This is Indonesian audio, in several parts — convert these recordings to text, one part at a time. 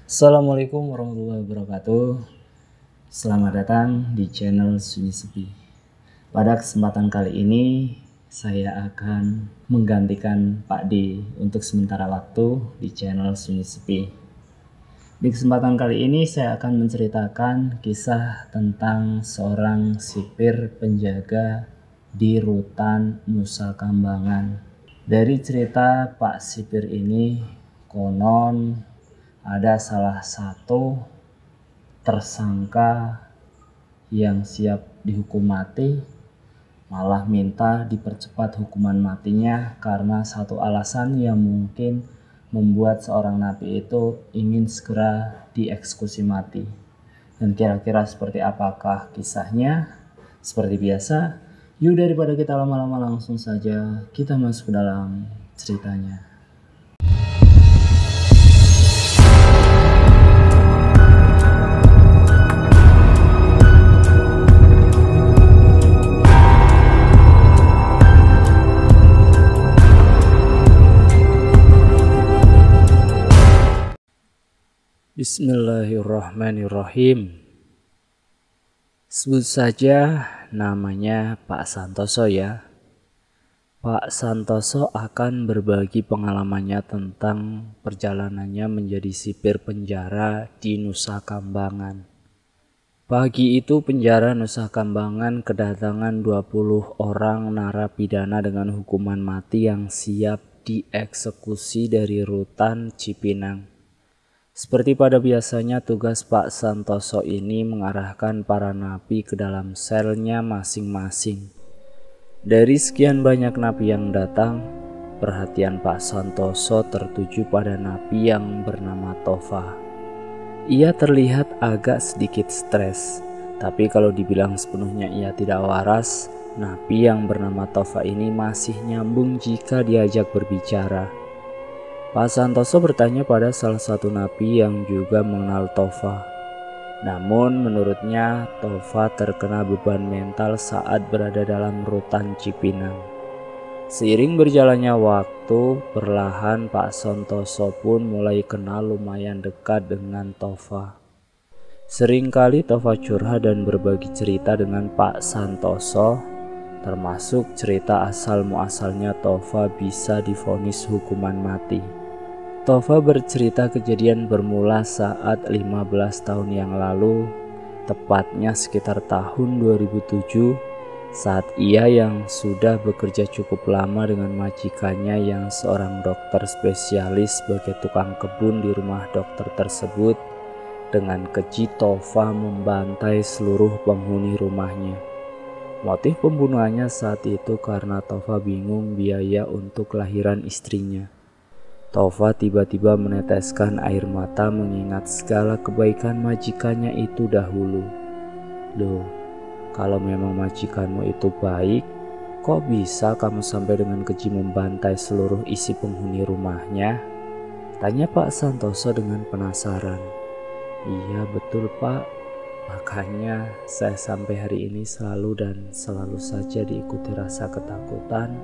Assalamualaikum warahmatullahi wabarakatuh. Selamat datang di channel Sunyi Sepi. Pada kesempatan kali ini saya akan menggantikan Pak D untuk sementara waktu di channel Sunyi Sepi. Di kesempatan kali ini saya akan menceritakan kisah tentang seorang sipir penjaga di Rutan Nusa Kambangan. Dari cerita Pak Sipir ini, konon ada salah satu tersangka yang siap dihukum mati, malah minta dipercepat hukuman matinya karena satu alasan yang mungkin membuat seorang napi itu ingin segera dieksekusi mati. Dan kira-kira seperti apakah kisahnya? Seperti biasa, yuk daripada kita lama-lama langsung saja kita masuk ke dalam ceritanya. Bismillahirrahmanirrahim. Sebut saja namanya Pak Santoso ya. Pak Santoso akan berbagi pengalamannya tentang perjalanannya menjadi sipir penjara di Nusa Kambangan. Pagi itu penjara Nusa Kambangan kedatangan 20 orang narapidana dengan hukuman mati yang siap dieksekusi dari Rutan Cipinang. Seperti pada biasanya, tugas Pak Santoso ini mengarahkan para napi ke dalam selnya masing-masing. Dari sekian banyak napi yang datang, perhatian Pak Santoso tertuju pada napi yang bernama Tova. Ia terlihat agak sedikit stres, tapi kalau dibilang sepenuhnya ia tidak waras, napi yang bernama Tova ini masih nyambung jika diajak berbicara. Pak Santoso bertanya pada salah satu napi yang juga mengenal Tova. Namun menurutnya Tova terkena beban mental saat berada dalam Rutan Cipinang. Seiring berjalannya waktu, perlahan Pak Santoso pun mulai kenal lumayan dekat dengan Tova. Seringkali Tova curhat dan berbagi cerita dengan Pak Santoso, termasuk cerita asal muasalnya Tova bisa divonis hukuman mati. Tova bercerita kejadian bermula saat 15 tahun yang lalu, tepatnya sekitar tahun 2007, saat ia yang sudah bekerja cukup lama dengan majikannya yang seorang dokter spesialis sebagai tukang kebun di rumah dokter tersebut, dengan keji Tova membantai seluruh penghuni rumahnya. Motif pembunuhannya saat itu karena Tova bingung biaya untuk kelahiran istrinya. Tova tiba-tiba meneteskan air mata mengingat segala kebaikan majikannya itu dahulu. Loh, kalau memang majikanmu itu baik, kok bisa kamu sampai dengan keji membantai seluruh isi penghuni rumahnya? Tanya Pak Santoso dengan penasaran. Iya betul Pak, makanya saya sampai hari ini selalu saja diikuti rasa ketakutan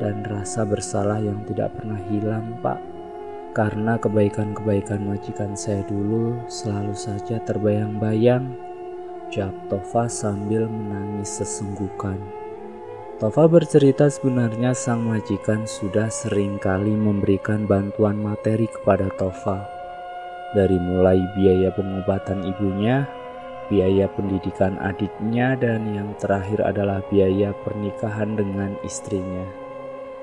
dan rasa bersalah yang tidak pernah hilang Pak, karena kebaikan-kebaikan majikan saya dulu selalu saja terbayang-bayang, jawab Tova sambil menangis sesenggukan. Tova bercerita sebenarnya sang majikan sudah seringkali memberikan bantuan materi kepada Tova, dari mulai biaya pengobatan ibunya, biaya pendidikan adiknya, dan yang terakhir adalah biaya pernikahan dengan istrinya.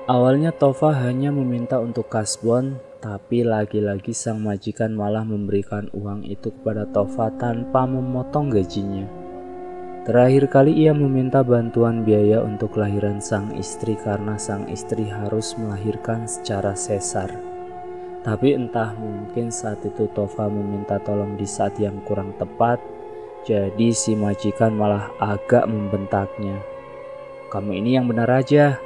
Awalnya Tova hanya meminta untuk kasbon, tapi lagi-lagi sang majikan malah memberikan uang itu kepada Tova tanpa memotong gajinya. Terakhir kali ia meminta bantuan biaya untuk kelahiran sang istri karena sang istri harus melahirkan secara sesar. Tapi entah mungkin saat itu Tova meminta tolong di saat yang kurang tepat, jadi si majikan malah agak membentaknya. Kamu ini yang benar aja.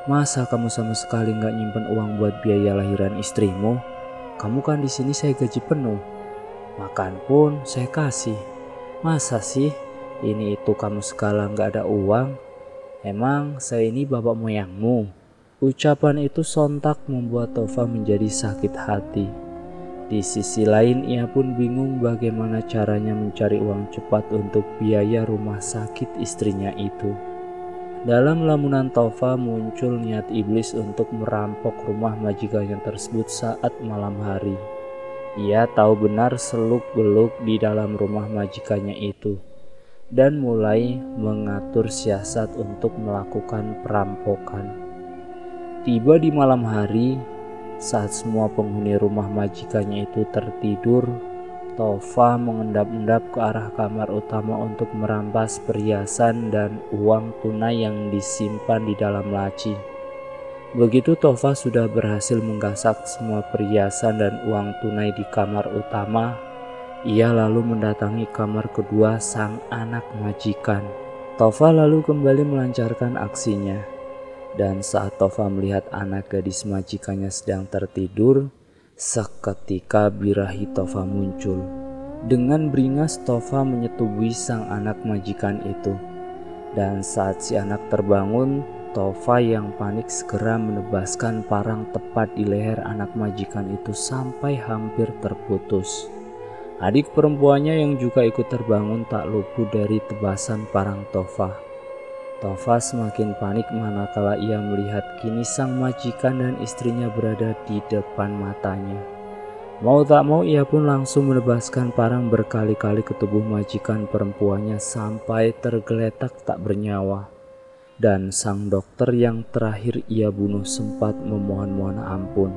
Masa kamu sama sekali nggak nyimpen uang buat biaya lahiran istrimu? Kamu kan di sini saya gaji penuh. Makan pun saya kasih. Masa sih ini itu kamu segala nggak ada uang? Emang saya ini bapak moyangmu? Ucapan itu sontak membuat Tova menjadi sakit hati. Di sisi lain, ia pun bingung bagaimana caranya mencari uang cepat untuk biaya rumah sakit istrinya itu. Dalam lamunan Tova muncul niat iblis untuk merampok rumah majikannya tersebut saat malam hari. Ia tahu benar seluk-beluk di dalam rumah majikannya itu dan mulai mengatur siasat untuk melakukan perampokan. Tiba di malam hari, saat semua penghuni rumah majikannya itu tertidur, Tova mengendap-endap ke arah kamar utama untuk merampas perhiasan dan uang tunai yang disimpan di dalam laci. Begitu Tova sudah berhasil menggasak semua perhiasan dan uang tunai di kamar utama, ia lalu mendatangi kamar kedua sang anak majikan. Tova lalu kembali melancarkan aksinya. Dan saat Tova melihat anak gadis majikannya sedang tertidur, seketika birahi Tova muncul. Dengan beringas Tova menyetubui sang anak majikan itu. Dan saat si anak terbangun, Tova yang panik segera menebaskan parang tepat di leher anak majikan itu sampai hampir terputus. Adik perempuannya yang juga ikut terbangun tak luput dari tebasan parang Tova. Tova semakin panik manakala ia melihat kini sang majikan dan istrinya berada di depan matanya. Mau tak mau ia pun langsung menebaskan parang berkali-kali ke tubuh majikan perempuannya sampai tergeletak tak bernyawa. Dan sang dokter yang terakhir ia bunuh sempat memohon-mohon ampun.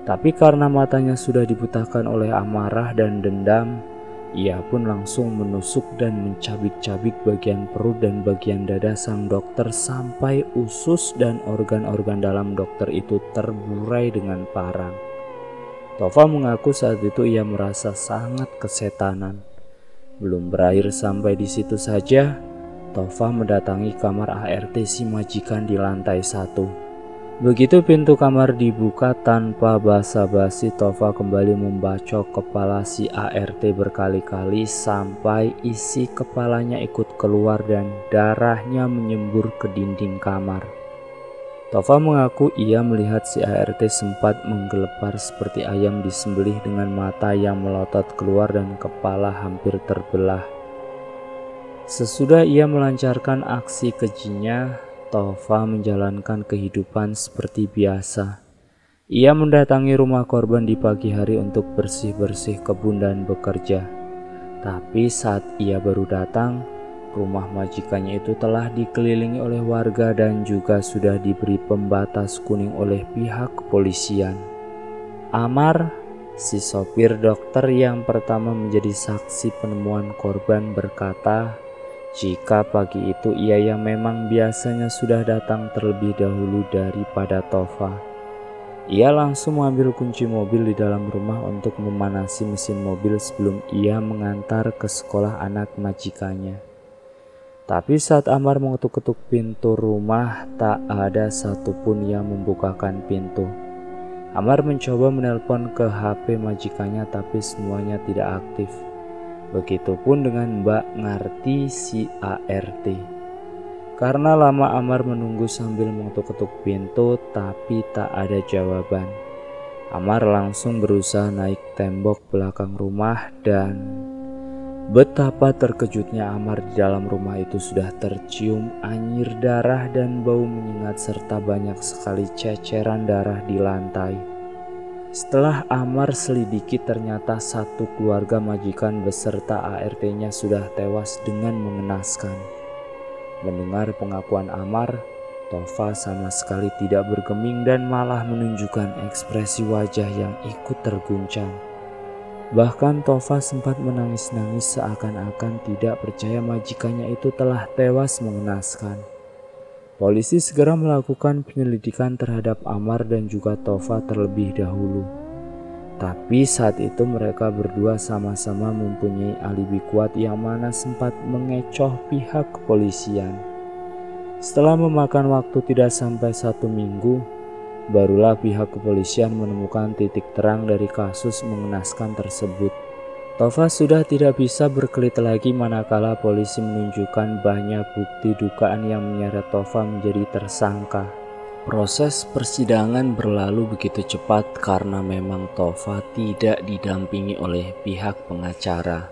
Tapi karena matanya sudah dibutakan oleh amarah dan dendam, ia pun langsung menusuk dan mencabik-cabik bagian perut dan bagian dada sang dokter sampai usus dan organ-organ dalam dokter itu terburai dengan parang. Tova mengaku saat itu ia merasa sangat kesetanan. Belum berakhir sampai di situ saja, Tova mendatangi kamar ART si majikan di lantai 1. Begitu pintu kamar dibuka, tanpa basa-basi Tova kembali membacok kepala si ART berkali-kali sampai isi kepalanya ikut keluar dan darahnya menyembur ke dinding kamar. Tova mengaku ia melihat si ART sempat menggelepar seperti ayam disembelih dengan mata yang melotot keluar dan kepala hampir terbelah. Sesudah ia melancarkan aksi kejinya, Tova menjalankan kehidupan seperti biasa. Ia mendatangi rumah korban di pagi hari untuk bersih-bersih kebun dan bekerja. Tapi saat ia baru datang, rumah majikannya itu telah dikelilingi oleh warga dan juga sudah diberi pembatas kuning oleh pihak kepolisian. Amar, si sopir dokter yang pertama menjadi saksi penemuan korban, berkata, jika pagi itu ia yang memang biasanya sudah datang terlebih dahulu daripada Tova. Ia langsung mengambil kunci mobil di dalam rumah untuk memanasi mesin mobil sebelum ia mengantar ke sekolah anak majikannya. Tapi saat Amar mengetuk-ketuk pintu rumah, tak ada satupun yang membukakan pintu. Amar mencoba menelpon ke HP majikannya tapi semuanya tidak aktif. Begitupun dengan Mbak Ngarti si ART. Karena lama Amar menunggu sambil mengetuk-ketuk pintu tapi tak ada jawaban. Amar langsung berusaha naik tembok belakang rumah dan betapa terkejutnya Amar di dalam rumah itu sudah tercium anyir darah dan bau menyengat serta banyak sekali ceceran darah di lantai. Setelah Amar selidiki, ternyata satu keluarga majikan beserta ART-nya sudah tewas dengan mengenaskan. Mendengar pengakuan Amar, Tova sama sekali tidak bergeming dan malah menunjukkan ekspresi wajah yang ikut terguncang. Bahkan Tova sempat menangis-nangis seakan-akan tidak percaya majikannya itu telah tewas mengenaskan. Polisi segera melakukan penyelidikan terhadap Amar dan juga Tova terlebih dahulu. Tapi saat itu mereka berdua sama-sama mempunyai alibi kuat yang mana sempat mengecoh pihak kepolisian. Setelah memakan waktu tidak sampai 1 minggu, barulah pihak kepolisian menemukan titik terang dari kasus mengenaskan tersebut. Tova sudah tidak bisa berkelit lagi manakala polisi menunjukkan banyak bukti dugaan yang menyeret Tova menjadi tersangka. Proses persidangan berlalu begitu cepat karena memang Tova tidak didampingi oleh pihak pengacara.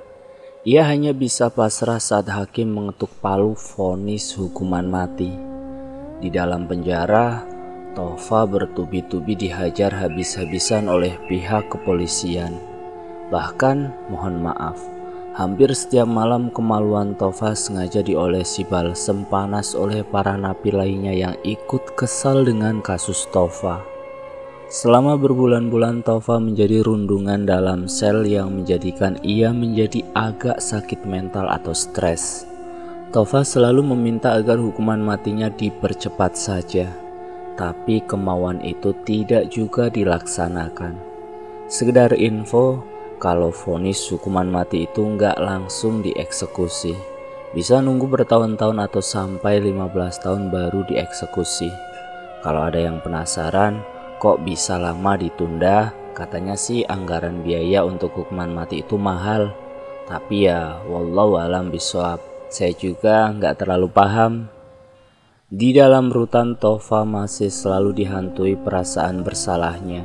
Ia hanya bisa pasrah saat hakim mengetuk palu vonis hukuman mati. Di dalam penjara, Tova bertubi-tubi dihajar habis-habisan oleh pihak kepolisian. Bahkan, mohon maaf, hampir setiap malam kemaluan Tova sengaja diolesi balsem panas oleh para napi lainnya yang ikut kesal dengan kasus Tova. Selama berbulan-bulan Tova menjadi rundungan dalam sel yang menjadikan ia menjadi agak sakit mental atau stres. Tova selalu meminta agar hukuman matinya dipercepat saja, tapi kemauan itu tidak juga dilaksanakan. Sekedar info, kalau vonis hukuman mati itu nggak langsung dieksekusi, bisa nunggu bertahun-tahun atau sampai 15 tahun baru dieksekusi. Kalau ada yang penasaran, kok bisa lama ditunda? Katanya sih anggaran biaya untuk hukuman mati itu mahal. Tapi ya wallahu alam bishawab, saya juga nggak terlalu paham. Di dalam rutan, Tova masih selalu dihantui perasaan bersalahnya.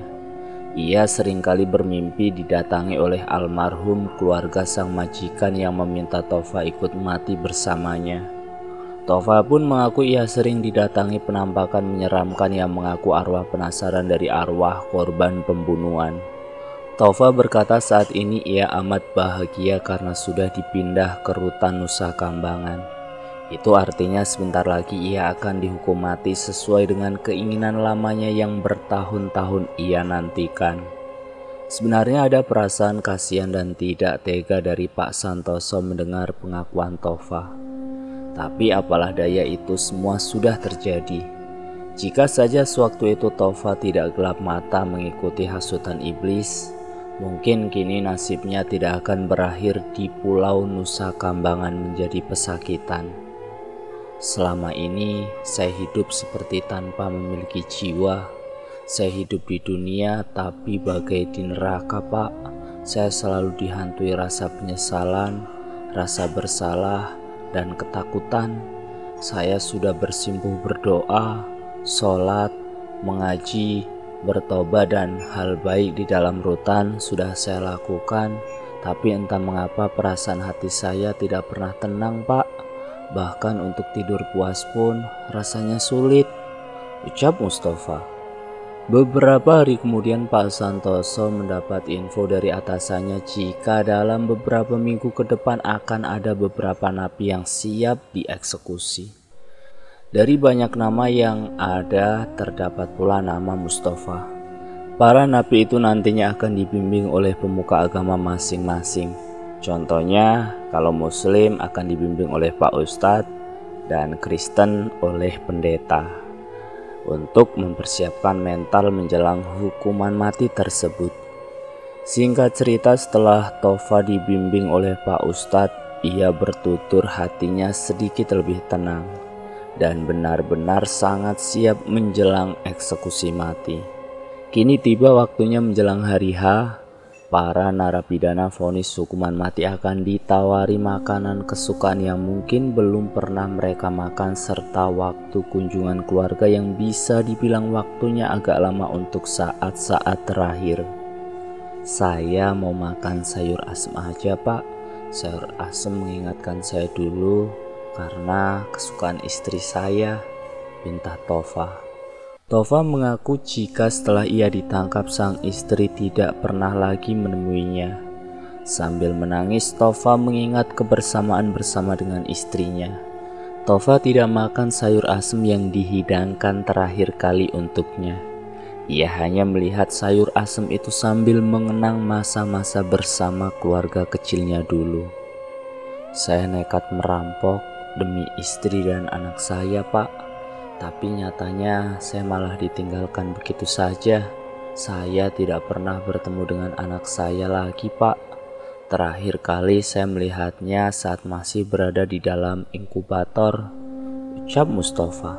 Ia seringkali bermimpi didatangi oleh almarhum keluarga sang majikan yang meminta Tova ikut mati bersamanya. Tova pun mengaku ia sering didatangi penampakan menyeramkan yang mengaku arwah penasaran dari arwah korban pembunuhan. Tova berkata saat ini ia amat bahagia karena sudah dipindah ke rutan Nusa Kambangan. Itu artinya sebentar lagi ia akan dihukum mati sesuai dengan keinginan lamanya yang bertahun-tahun ia nantikan. Sebenarnya ada perasaan kasihan dan tidak tega dari Pak Santoso mendengar pengakuan Tova. Tapi apalah daya, itu semua sudah terjadi. Jika saja sewaktu itu Tova tidak gelap mata mengikuti hasutan iblis, mungkin kini nasibnya tidak akan berakhir di Pulau Nusa Kambangan menjadi pesakitan. Selama ini saya hidup seperti tanpa memiliki jiwa. Saya hidup di dunia tapi bagai di neraka, Pak. Saya selalu dihantui rasa penyesalan, rasa bersalah, dan ketakutan. Saya sudah bersimpuh berdoa, sholat, mengaji, bertobat, dan hal baik di dalam rutan sudah saya lakukan. Tapi entah mengapa perasaan hati saya tidak pernah tenang, Pak. Bahkan untuk tidur puas pun rasanya sulit, ucap Mustafa. Beberapa hari kemudian Pak Santoso mendapat info dari atasannya jika dalam beberapa minggu ke depan akan ada beberapa napi yang siap dieksekusi. Dari banyak nama yang ada terdapat pula nama Mustafa. Para napi itu nantinya akan dibimbing oleh pemuka agama masing-masing. Contohnya, kalau Muslim akan dibimbing oleh Pak Ustadz dan Kristen oleh pendeta untuk mempersiapkan mental menjelang hukuman mati tersebut. Singkat cerita, setelah Tova dibimbing oleh Pak Ustadz, ia bertutur hatinya sedikit lebih tenang dan benar-benar sangat siap menjelang eksekusi mati. Kini tiba waktunya menjelang hari H. Para narapidana vonis hukuman mati akan ditawari makanan kesukaan yang mungkin belum pernah mereka makan serta waktu kunjungan keluarga yang bisa dibilang waktunya agak lama untuk saat-saat terakhir. Saya mau makan sayur asem aja, Pak. Sayur asem mengingatkan saya dulu karena kesukaan istri saya, pinta Tova. Tova mengaku jika setelah ia ditangkap sang istri tidak pernah lagi menemuinya. Sambil menangis, Tova mengingat kebersamaan bersama dengan istrinya. Tova tidak makan sayur asem yang dihidangkan terakhir kali untuknya. Ia hanya melihat sayur asem itu sambil mengenang masa-masa bersama keluarga kecilnya dulu. Saya nekat merampok demi istri dan anak saya, Pak. Tapi nyatanya saya malah ditinggalkan begitu saja. Saya tidak pernah bertemu dengan anak saya lagi, Pak. Terakhir kali saya melihatnya saat masih berada di dalam inkubator, ucap Mustafa.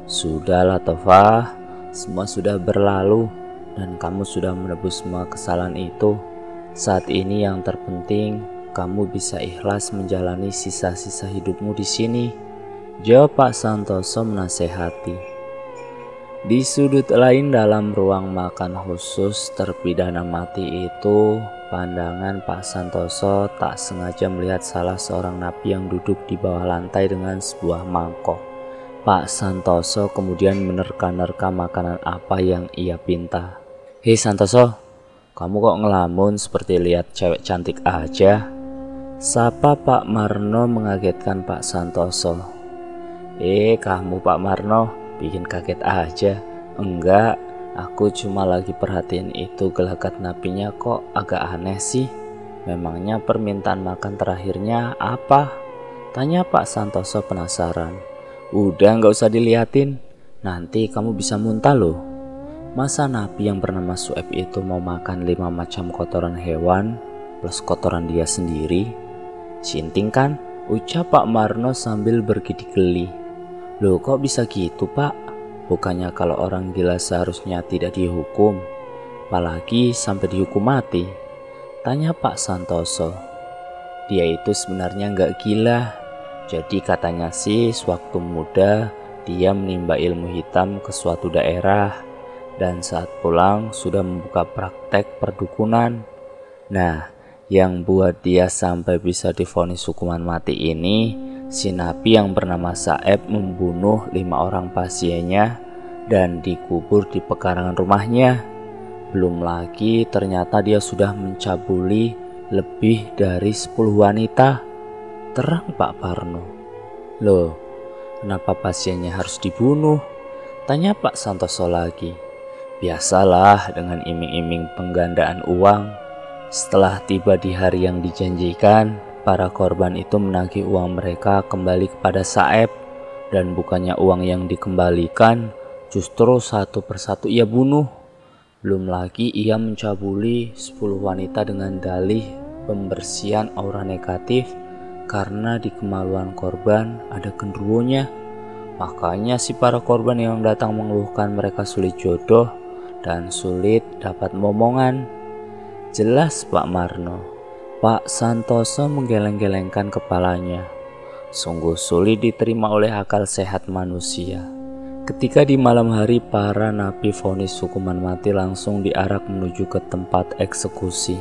Sudahlah Tova, semua sudah berlalu dan kamu sudah menebus semua kesalahan itu. Saat ini yang terpenting kamu bisa ikhlas menjalani sisa-sisa hidupmu di sini, jawab Pak Santoso menasehati. Di sudut lain dalam ruang makan khusus terpidana mati itu, pandangan Pak Santoso tak sengaja melihat salah seorang napi yang duduk di bawah lantai dengan sebuah mangkok. Pak Santoso kemudian menerka-nerka makanan apa yang ia pinta. "Hei Santoso, kamu kok ngelamun seperti lihat cewek cantik aja?" sapa Pak Marno mengagetkan Pak Santoso. Kamu Pak Marno, bikin kaget aja." "Enggak, aku cuma lagi perhatiin itu gelagat napinya kok agak aneh sih. Memangnya permintaan makan terakhirnya apa?" tanya Pak Santoso penasaran. "Udah nggak usah diliatin, nanti kamu bisa muntah loh. Masa napi yang bernama Sueb itu mau makan 5 macam kotoran hewan plus kotoran dia sendiri? Sinting kan?" ucap Pak Marno sambil bergidik geli. "Loh kok bisa gitu Pak? Bukannya kalau orang gila seharusnya tidak dihukum, apalagi sampai dihukum mati?" tanya Pak Santoso. "Dia itu sebenarnya nggak gila. Jadi katanya sih sewaktu muda dia menimba ilmu hitam ke suatu daerah dan saat pulang sudah membuka praktek perdukunan. Nah, yang buat dia sampai bisa divonis hukuman mati ini, si napi yang bernama Saeb membunuh 5 orang pasiennya dan dikubur di pekarangan rumahnya. Belum lagi ternyata dia sudah mencabuli lebih dari 10 wanita," terang Pak Parno. "Loh, kenapa pasiennya harus dibunuh?" tanya Pak Santoso lagi. "Biasalah dengan iming-iming penggandaan uang. Setelah tiba di hari yang dijanjikan, para korban itu menagih uang mereka kembali kepada Saeb, dan bukannya uang yang dikembalikan, justru satu persatu ia bunuh. Belum lagi ia mencabuli 10 wanita dengan dalih pembersihan aura negatif karena di kemaluan korban ada genderuwonya. Makanya si para korban yang datang mengeluhkan mereka sulit jodoh dan sulit dapat momongan," jelas Pak Marno. Pak Santoso menggeleng-gelengkan kepalanya. Sungguh sulit diterima oleh akal sehat manusia ketika di malam hari para napi vonis hukuman mati langsung diarak menuju ke tempat eksekusi.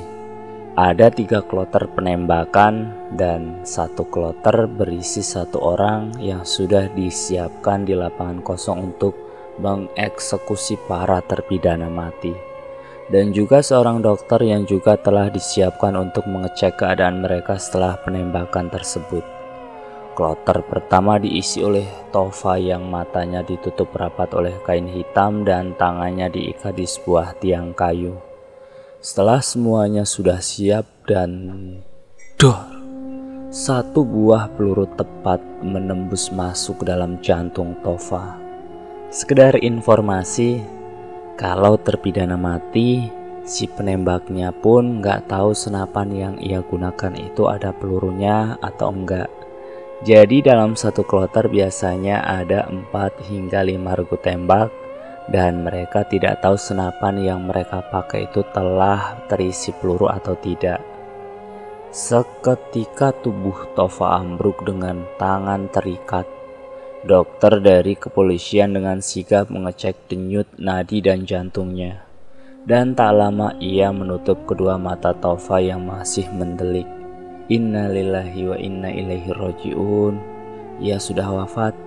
Ada 3 kloter penembakan dan 1 kloter berisi 1 orang yang sudah disiapkan di lapangan kosong untuk mengeksekusi para terpidana mati. Dan juga seorang dokter yang juga telah disiapkan untuk mengecek keadaan mereka setelah penembakan tersebut. Kloter pertama diisi oleh Tova yang matanya ditutup rapat oleh kain hitam dan tangannya diikat di sebuah tiang kayu. Setelah semuanya sudah siap dan dor, 1 buah peluru tepat menembus masuk ke dalam jantung Tova. Sekedar informasi, kalau terpidana mati, si penembaknya pun nggak tahu senapan yang ia gunakan itu ada pelurunya atau enggak. Jadi dalam 1 kloter biasanya ada 4 hingga 5 regu tembak dan mereka tidak tahu senapan yang mereka pakai itu telah terisi peluru atau tidak. Seketika tubuh Tova ambruk dengan tangan terikat. Dokter dari kepolisian dengan sigap mengecek denyut nadi dan jantungnya. Dan tak lama ia menutup kedua mata Tova yang masih mendelik. "Innalillahi wa inna ilaihi roji'un. Ia sudah wafat,"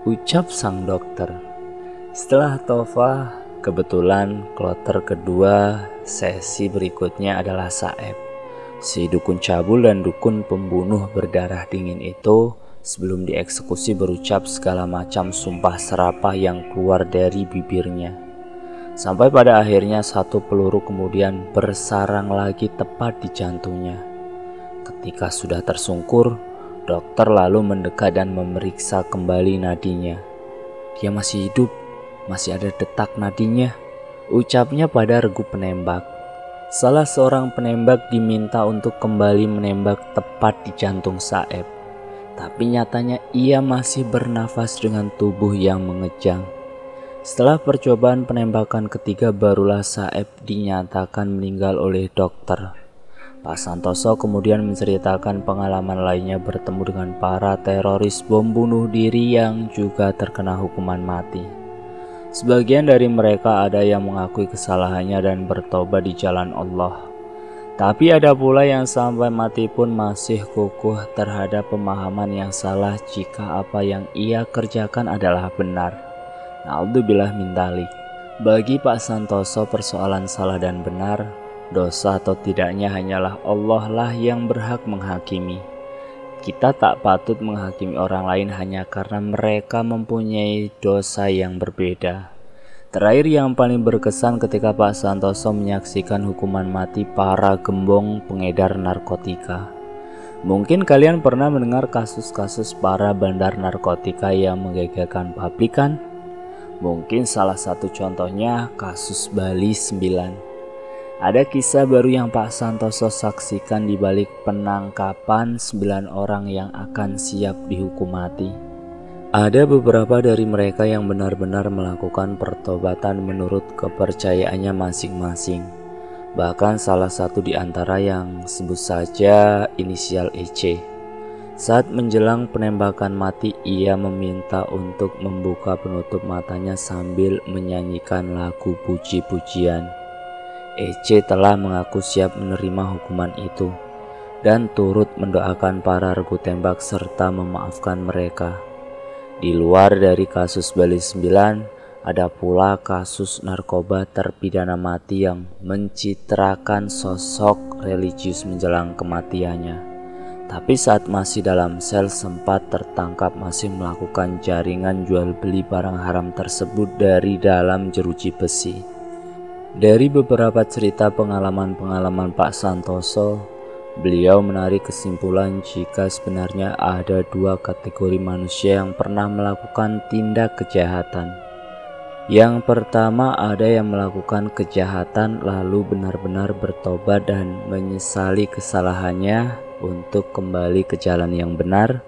ucap sang dokter. Setelah Tova, kebetulan kloter kedua sesi berikutnya adalah Saeb. Si dukun cabul dan dukun pembunuh berdarah dingin itu sebelum dieksekusi berucap segala macam sumpah serapah yang keluar dari bibirnya. Sampai pada akhirnya 1 peluru kemudian bersarang lagi tepat di jantungnya. Ketika sudah tersungkur, dokter lalu mendekat dan memeriksa kembali nadinya. "Dia masih hidup, masih ada detak nadinya," ucapnya pada regu penembak. Salah seorang penembak diminta untuk kembali menembak tepat di jantung Saeb. Tapi nyatanya ia masih bernafas dengan tubuh yang mengejang. Setelah percobaan penembakan ketiga barulah Saeb dinyatakan meninggal oleh dokter. Pak Santoso kemudian menceritakan pengalaman lainnya bertemu dengan para teroris bom bunuh diri yang juga terkena hukuman mati. Sebagian dari mereka ada yang mengakui kesalahannya dan bertobat di jalan Allah. Tapi ada pula yang sampai mati pun masih kukuh terhadap pemahaman yang salah jika apa yang ia kerjakan adalah benar. Na'udzubillah min dzalik. Bagi Pak Santoso, persoalan salah dan benar, dosa atau tidaknya hanyalah Allah lah yang berhak menghakimi. Kita tak patut menghakimi orang lain hanya karena mereka mempunyai dosa yang berbeda. Terakhir yang paling berkesan ketika Pak Santoso menyaksikan hukuman mati para gembong pengedar narkotika. Mungkin kalian pernah mendengar kasus-kasus para bandar narkotika yang menggegerkan publik kan? Mungkin salah satu contohnya kasus Bali 9. Ada kisah baru yang Pak Santoso saksikan di balik penangkapan 9 orang yang akan siap dihukum mati. Ada beberapa dari mereka yang benar-benar melakukan pertobatan menurut kepercayaannya masing-masing. Bahkan salah satu di antara yang sebut saja inisial EC. Saat menjelang penembakan mati, ia meminta untuk membuka penutup matanya sambil menyanyikan lagu puji-pujian. EC telah mengaku siap menerima hukuman itu dan turut mendoakan para regu tembak serta memaafkan mereka. Di luar dari kasus Bali 9, ada pula kasus narkoba terpidana mati yang mencitrakan sosok religius menjelang kematiannya. Tapi saat masih dalam sel sempat tertangkap masih melakukan jaringan jual beli barang haram tersebut dari dalam jeruji besi. Dari beberapa cerita pengalaman-pengalaman Pak Santoso, beliau menarik kesimpulan jika sebenarnya ada dua kategori manusia yang pernah melakukan tindak kejahatan. Yang pertama, ada yang melakukan kejahatan lalu benar-benar bertobat dan menyesali kesalahannya untuk kembali ke jalan yang benar.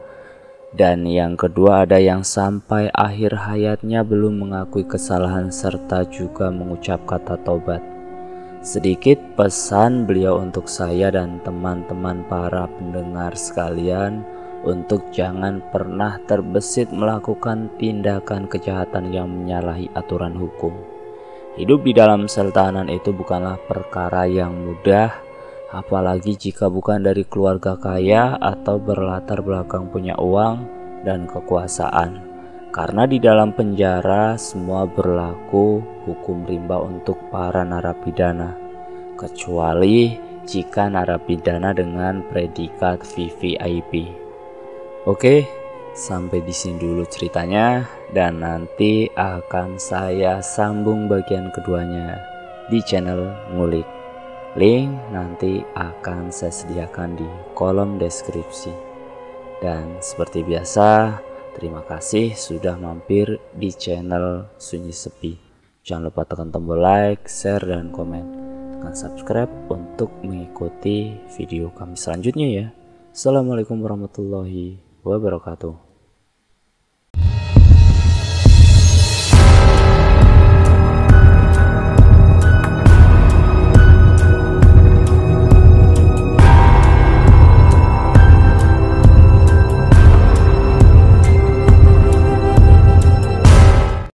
Dan yang kedua, ada yang sampai akhir hayatnya belum mengakui kesalahan serta juga mengucap kata tobat. Sedikit pesan beliau untuk saya dan teman-teman para pendengar sekalian untuk jangan pernah terbesit melakukan tindakan kejahatan yang menyalahi aturan hukum. Hidup di dalam sel tahanan itu bukanlah perkara yang mudah, apalagi jika bukan dari keluarga kaya atau berlatar belakang punya uang dan kekuasaan. Karena di dalam penjara semua berlaku hukum rimba untuk para narapidana, kecuali jika narapidana dengan predikat VVIP. Oke, sampai di sini dulu ceritanya, dan nanti akan saya sambung bagian keduanya di channel Ngulik. Link nanti akan saya sediakan di kolom deskripsi. Dan seperti biasa, terima kasih sudah mampir di channel Sunyi Sepi. Jangan lupa tekan tombol like, share, dan komen. Tekan subscribe untuk mengikuti video kami selanjutnya ya. Assalamualaikum warahmatullahi wabarakatuh.